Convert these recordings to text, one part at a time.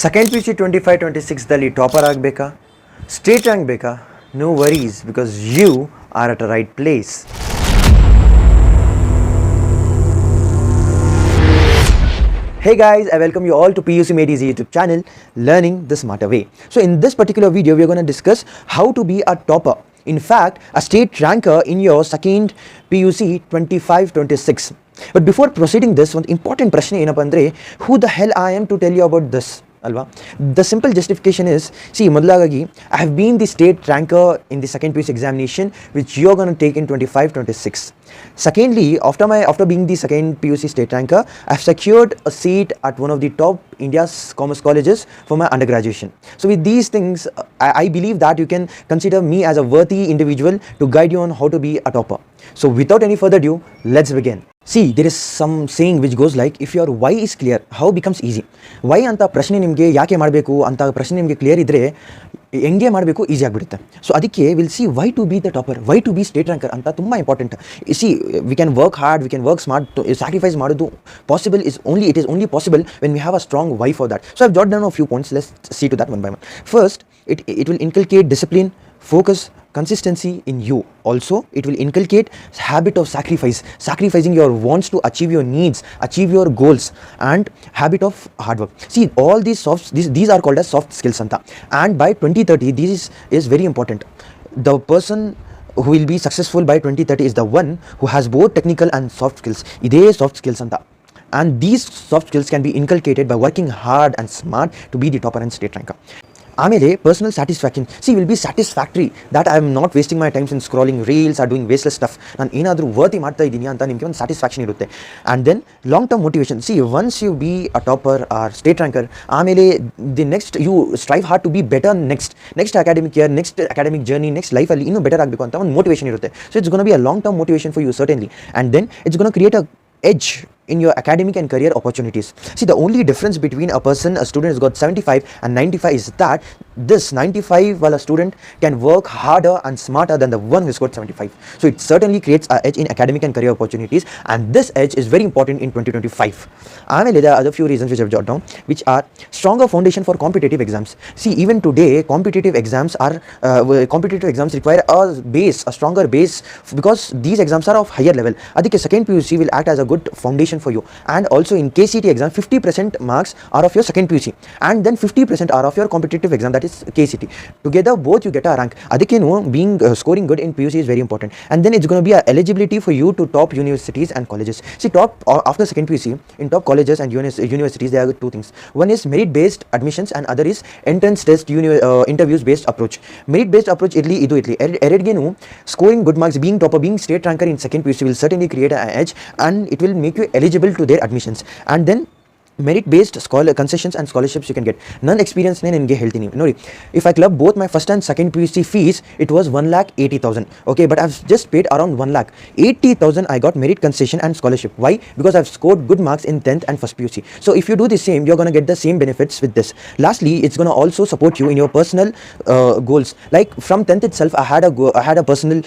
Second P U C 25-26ದಲ್ಲಿ topper ಆಗಬೇಕಾ, state rank ಬೇಕಾ? No worries, because you are at a right place. Hey guys, I welcome you all to PUC Made Easy YouTube channel, Learning the Smarter Way. So in this particular video, we are going to discuss how to be a topper. In fact, a state ranker in your second PUC 25-26. But before proceeding this, one important prashna ಏನಪ್ಪ ಅಂದ್ರೆ, who the hell I am to tell you about this? Alva? The simple justification is, see, ಮೊದಲಾಗಿ I have been the state ranker in the second PUC examination which you are going to take in 25-26. Secondly, after being the second PUC state ranker, I have secured a seat at one of the top India's commerce colleges for my undergraduation. So with these things, I believe that you can consider me as a worthy individual to guide you on how to be a topper. So without any further ado, let's begin. See, there is some saying which goes like, if your why is clear, how becomes easy. Why ಅಂತ ಪ್ರಶ್ನೆ ನಿಮಗೆ ಯಾಕೆ ಮಾಡಬೇಕು ಅಂತ ಪ್ರಶ್ನೆ ನಿಮಗೆ clear ಇದ್ದರೆ ಹೆಂಗೆ ಮಾಡಬೇಕು ಈಸಿ ಆಗಿಬಿಡುತ್ತೆ. ಸೊ ಅದಕ್ಕೆ will see why to be the topper, why to be state ranker ಅಂತ ತುಂಬ important. See, we can work hard, we can work smart, sacrifice ಮಾಡೋದು possible it is only possible when we have a strong why for that. So I've jot down a few points, let's see to that one by one. First, it will inculcate discipline, focus, consistency in you. Also, it will inculcate habit of sacrificing your wants to achieve your needs, achieve your goals, and habit of hard work. See, all these are called as soft skills anta. And by 2030, this is very important. The person who will be successful by 2030 is the one who has both technical and soft skills. Ide soft skills anta. And these soft skills can be inculcated by working hard and smart to be the topper and state ranker. ಆಮೇಲೆ personal satisfaction. See, will be satisfactory that I am not wasting my times in scrolling reels or doing wasteless stuff. ನಾನು ಏನಾದರೂ ವರ್ತಿ ಮಾಡ್ತಾ ಇದ್ದೀನಿ ಅಂತ ನಿಮಗೆ ಒಂದು satisfaction ಇರುತ್ತೆ. And then long term motivation. See, once you be a topper or state ranker, ಆಮೇಲೆ the next you strive hard to be better next academic year, next academic journey, next ಲೈಫಲ್ಲಿ ಇನ್ನೂ ಬೆಟರ್ ಆಗಬೇಕು ಅಂತ ಒಂದು motivation ಇರುತ್ತೆ. So it's gonna be a long term motivation for you certainly. And then it's gonna create a edge in your academic and career opportunities. See, the only difference between a student has got 75 and 95 is that this 95 while a student can work harder and smarter than the one who has got 75. So it certainly creates an edge in academic and career opportunities, and this edge is very important in 2025. There are other few reasons which I have jotted down, which are stronger foundation for competitive exams. See, even today competitive exams require a stronger base, because these exams are of higher level. Adike second PUC will act as a good foundation for you. And also in KCT exam, 50% marks are of your second PUC, and then 50% are of your competitive exam, that is KCT. Together both you get a rank. Adike scoring good in PUC is very important. And then it's going to be a eligibility for you to top universities and colleges. See, after second PUC in top colleges and universities, there are two things. One is merit based admissions and other is entrance test interviews based approach. Merit based approach idli eredigeenu scoring good marks, being topper, being state ranker in second PUC will certainly create an edge, and it will make you eligible to their admissions. And then merit based concessions and scholarships you can get. None experience ne ninge heltini nodi, if I club both my first and second PUC fees, it was 1,80,000. okay, but I've just paid around 1,80,000. I got merit concession and scholarship. Why? Because I've scored good marks in 10th and first PUC. So if you do the same, you're going to get the same benefits with this. Lastly, it's going to also support you in your personal goals. Like from 10th itself, I had a personal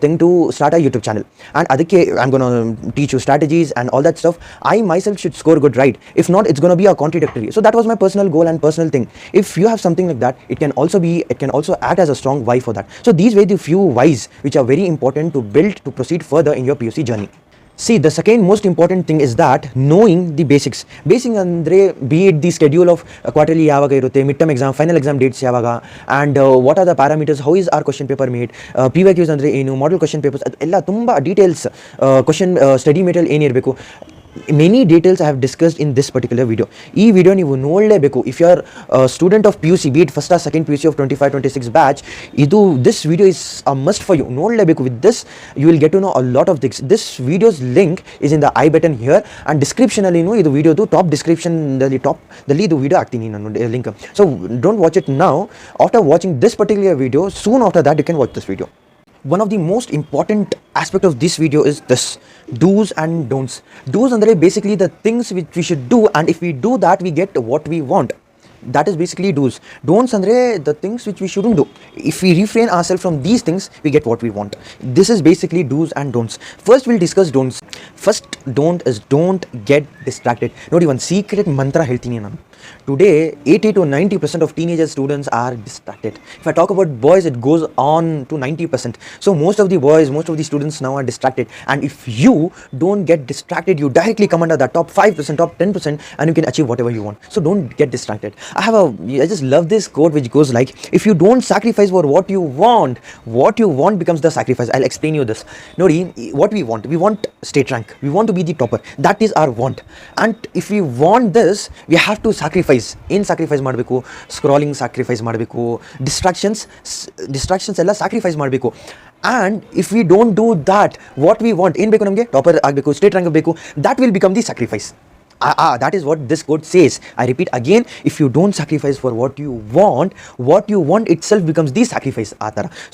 thing to start a YouTube channel, and adike I'm going to teach you strategies and all that stuff. I myself should score good, right? If not, it's going to be a contradictory. So that was my personal goal and personal thing. If you have something like that, it can also act as a strong why for that. So these were the few whys which are very important to build to proceed further in your PUC journey. See, the second most important thing is that knowing the basics. Basic andre, be it the schedule of quarterly yavaga irutte, midterm exam, final exam dates yavaga, and what are the parameters, how is our question paper made, PYQs andre enu, model question papers, ella tumba details, question study material ಏನು ಇರಬೇಕು, many details I have discussed in this particular video. ಈ video ನೀವು ನೋಡಲೇಬೇಕು. If you are student of PUC, be it first or second PUC of 25-26 batch, this video is a must for you. ನೋಡಲೇಬೇಕು. With this you will get to know a lot of things. This video's link is in the I button here, and description ಅಲ್ಲಿ ಇದು ವಿಡಿಯೋದು top description ದಲ್ಲಿ ಇದು video ಹಾಕ್ತೀನಿ ನಾನು link. So don't watch it now. After watching this particular video, soon after that you can watch this video. One of the most important aspect of this video is this: do's and don'ts. Do's andre basically the things which we should do, and if we do that, we get what we want. That is basically do's. Don'ts andre the things which we shouldn't do. If we refrain ourselves from these things, we get what we want. This is basically do's and don'ts. First we'll discuss don'ts. First don't is don't get distracted. Nodi, one secret mantra ಹೇಳ್ತೀನಿ ನಾನು. Today, 80 to 90% of teenage students are distracted. If I talk about boys, it goes on to 90%. So most of the boys, most of the students now are distracted. And if you don't get distracted, you directly come under the top 5%, top 10%, and you can achieve whatever you want. So don't get distracted. I just love this quote which goes like, if you don't sacrifice for what you want becomes the sacrifice. I'll explain you this. Nori, what we want state rank. We want to be the topper. That is our want. And if we want this, we have to sacrifice. In sacrifice ಮಾಡಬೇಕು, scrolling sacrifice ಮಾಡಬೇಕು, distractions ಎಲ್ಲ sacrifice ಮಾಡಬೇಕು. And if we don't do that, what we want, ಏನು ಬೇಕು ನಮಗೆ, topper ಆಗಬೇಕು, state rank ಬೇಕು, that will become the sacrifice. That is what this quote says. I repeat again, if you don't sacrifice for what you want itself becomes the sacrifice.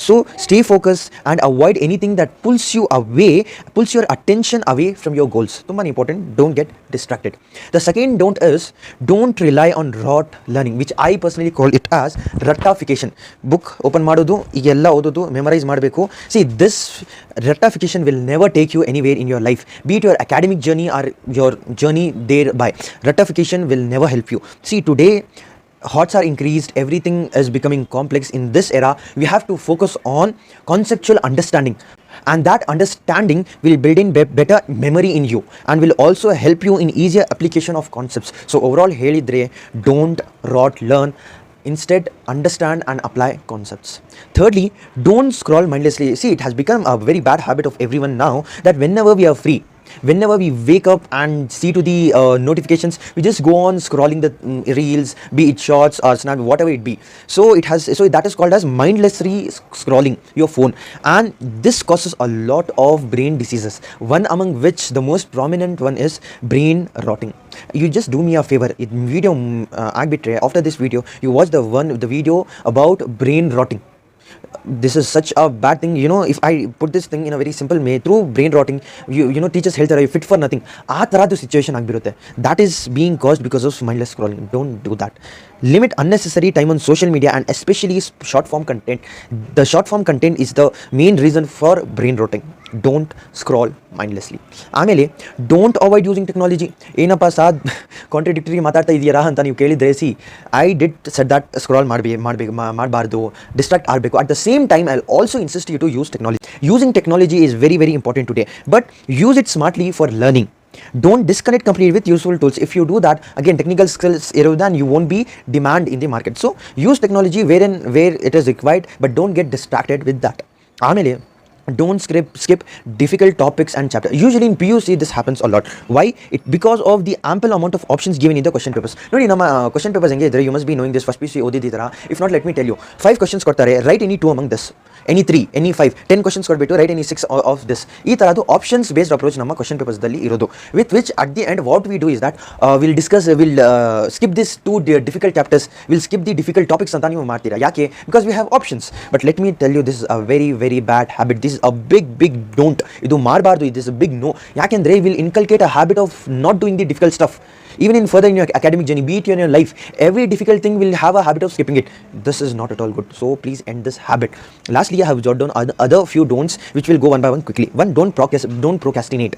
So stay focused and avoid anything that pulls your attention away from your goals. Tumba important, don't get distracted. The second don't rely on rote learning, which I personally call it as ratification. Book open ಮಾಡೋದು, ಈಗೆಲ್ಲ ಓದೋದು, memorize ಮಾಡಬೇಕು. See, this ratification will never take you anywhere in your life, be it your academic journey or your journey thereby. Ratification will never help you. See, today odds are increased, everything is becoming complex. In this era, we have to focus on conceptual understanding, and that understanding will build in better memory in you and will also help you in easier application of concepts. So overall helidre, don't rote learn, instead understand and apply concepts. Thirdly, don't scroll mindlessly. See, it has become a very bad habit of everyone now that whenever we are free, whenever we wake up and see to the notifications, we just go on scrolling the reels, be it shorts or snap, whatever it be. So that is called as mindlessly scrolling your phone, and this causes a lot of brain diseases, one among which the most prominent one is brain rotting. You just do me a favor, in video after this video you watch the video about brain rotting. This is such a bad thing, if I put this thing in a very simple way, through brain rotting, teachers ಹೇಳ್ತಾರೆ fit for nothing, ಆ ತರದ್ದು situation ಆಗಿಬಿರುತ್ತೆ. That is being caused because of mindless scrolling. Don't do that. Limit unnecessary time on social media and especially short form content. The short form content is the main reason for brain rotting. Don't scroll mindlessly. ಆಮೇಲೆ don't avoid using technology. ಏನಪ್ಪ Saad contradictory ಮಾತಾಡ್ತಾ ಇದೀರಾ ಅಂತ ನೀವು ಕೇಳಿದ್ರೆ, C I did said that scroll ಮಾಡಬಾರ್ದು, distract ಆಗಬೇಕು. At the same time, I'll also insist you to use technology. Using technology is very, very important today, but use it smartly for learning. Don't disconnect completely with useful tools. If you do that, again, technical skills erode and you won't be demand in the market. So use technology where it is required, but don't get distracted with that. ಆಮೇಲೆ don't skip difficult topics and chapters. Usually in PUC this happens a lot. Why? Because of the ample amount of options given in the question papers. Nodi, nama question papers henge idre, you must be knowing this. First PUC odididara. If not, let me tell you, 5 questions ಕೊಡ್ತಾರೆ, write any 2 among this, any 3, any 5, 10 questions ಕೊಡ್ಬಿಟ್ಟು write any 6 of this. ಈ ತರದ್ದು options based approach ನಮ್ಮ question papers ದಲ್ಲಿ ಇರೋದು, with which at the end what we do is that we'll skip this 2 difficult chapters, we'll skip the difficult topics ಅಂತ ನೀವು ಮಾಡ್ತೀರಾ. ಯಾಕೆ? Because we have options. But let me tell you, this is a very, very bad habit. This is a big don't. ಇದು ಮಾಡಬಾರ್ದು. It is a big no. ಯಾಕೆಂದ್ರೆ will inculcate a habit of not doing the difficult stuff. Even in further in your academic journey, be it in your life, every difficult thing will have a habit of skipping it. This is not at all good. So please end this habit. Lastly, I have jotted down other few don'ts which will go one by one quickly. One, don't procrastinate.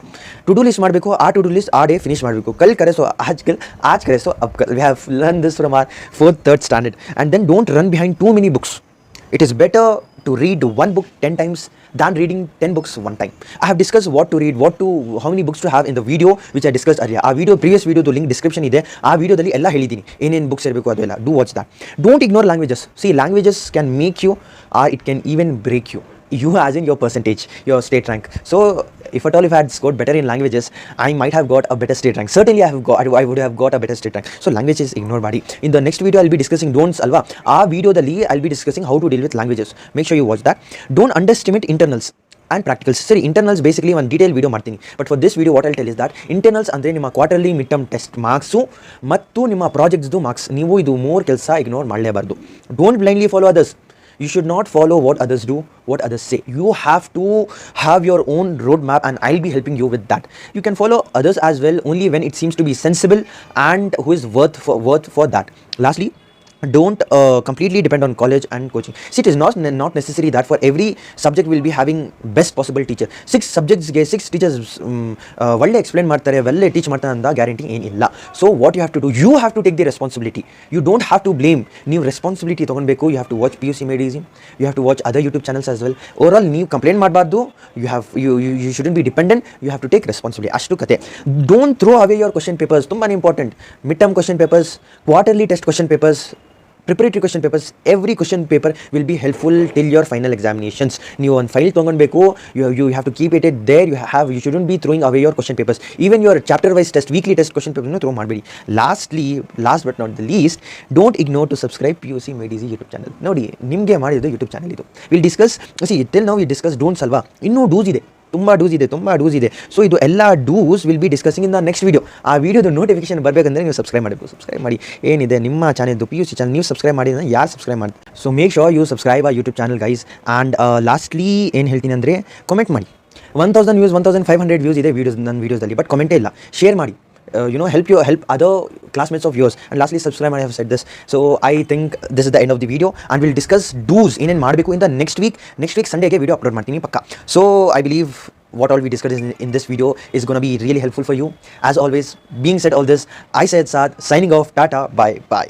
To do list ಮಾಡಬೇಕು, ಆ to do list ಆ day finish ಮಾಡಬೇಕು. ಕಲ್ ಕರೆ so आज करे so अब कल. We have learned this from our 4th 3rd standard. And then don't run behind too many books. It is better to read one book 10 times than reading 10 books one time. I have discussed what to read, how many books to have in the video which I discussed earlier. Previous video link description ಇದೆ. ಆ ವಿಡಿಯೋದಲ್ಲಿ ಎಲ್ಲ ಹೇಳಿದ್ದೀನಿ, ಏನೇನು books ಇರಬೇಕು ಅದೆಲ್ಲ. Do watch that. Don't ignore languages. See, languages can make you or it can even break you. You as in your percentage, your state rank. So if at all if I had scored better in languages, I might have got a better state rank. Certainly I would have got a better state rank. So languages ignore buddy. In the next video I'll be discussing don'ts alva. Our video dalli I'll be discussing how to deal with languages. Make sure you watch that. Don't underestimate internals and practicals. Sorry, internals basically one detailed video ಮಾಡ್ತೀನಿ. But for this video what I'll tell is that internals ಅಂದ್ರೆ ನಿಮ್ಮ quarterly midterm test marks ಮತ್ತು ನಿಮ್ಮ projects marks. ನೀವು ಇದು ಮೂರು ಕೆಲಸ ignore ಮಾಡಲೇಬಾರದು. Don't blindly follow others. You should not follow what others do, what others say. You have to have your own roadmap and I'll be helping you with that. You can follow others as well only when it seems to be sensible and who is worth for that. Lastly, don't completely depend on college and coaching. See, it is not necessary that for every subject we'll be having best possible teacher. 6 subjects ಗೆ 6 teachers ಒಳ್ಳೆ explain ಮಾಡ್ತಾರೆ, ಒಳ್ಳೆ teach ಮಾಡ್ತಾರೆ ಅಂತ guarantee ಏನಿಲ್ಲ. So what you have to do, you have to take the responsibility. You don't have to blame. ನೀವು responsibility ತಗೊಳ್ಬೇಕು. You have to watch PUC Medicine. You have to watch other YouTube channels as well. Overall ನೀವು complain ಮಾಡಬಾರ್ದು. You shouldn't be dependent. You have to take responsibility. ಅಷ್ಟು ಕತೆ. Don't throw away your question papers. ತುಂಬಾನೇ important. Midterm question papers, quarterly test question papers, preparatory question papers, every question paper will be helpful till your final examinations. ನೀವು ಒಂದು file ತೊಗೊಳ್ಬೇಕು, you have to keep it there. You shouldn't be throwing away your question papers. Even your chapter wise test, weekly test question papers throw ಮಾಡಬೇಡಿ. Last but not the least, don't ignore to subscribe PUC Medicine YouTube channel. ನೋಡಿ, ನಿಮಗೆ ಮಾಡಿದ್ದು YouTube channel ಇದು. We'll discuss, see till now we discussed don'ts ಅಲ್ವಾ, ಇನ್ನೂ dos ಇದೆ, ತುಂಬ dos ಇದೆ. ಸೊ ಇದು ಎಲ್ಲ do's will be discussing in the next video. ಆ ವೀಡಿಯೋದ ನೋಟಿಫಿಕೇಶನ್ ಬರಬೇಕಂದ್ರೆ ನೀವು ಸಬ್ಸ್ಕ್ರೈಬ್ ಮಾಡಿ. ಏನಿದೆ ನಿಮ್ಮ ಚಾನಲ್ದು PUC ಚಾನಲ್, ನೀವು ಸಬ್ಸ್ಕ್ರೈಬ್ ಮಾಡಿ, ಯಾರು ಸಬ್ಸ್ಕ್ರೈಬ್ ಮಾಡಿ. So make sure you subscribe ಆ YouTube channel guys. And lastly ಏನು ಹೇಳ್ತೀನಿ ಅಂದರೆ, ಕಮೆಂಟ್ ಮಾಡಿ. 1000 ವ್ಯೂಸ್ 1500 ವ್ಯೂಸ್ ಇದೆ ನನ್ನ ವೀಡಿಯೋದಲ್ಲಿ, ಬಟ್ ಕಮೆಂಟೇ ಇಲ್ಲ. ಶೇರ್ ಮಾಡಿ. help other classmates of yours. And lastly, subscribe. I have said this. So I think this is the end of the video, and we'll discuss do's in ಮಾಡಬೇಕು in the next week Sunday ಗೆ video upload ಮಾಡ್ತೀನಿ ಪಕ್ಕ. So I believe what all we discussed in this video is going to be really helpful for you. As always, being said all this, I said Saad, signing off. Tata, bye.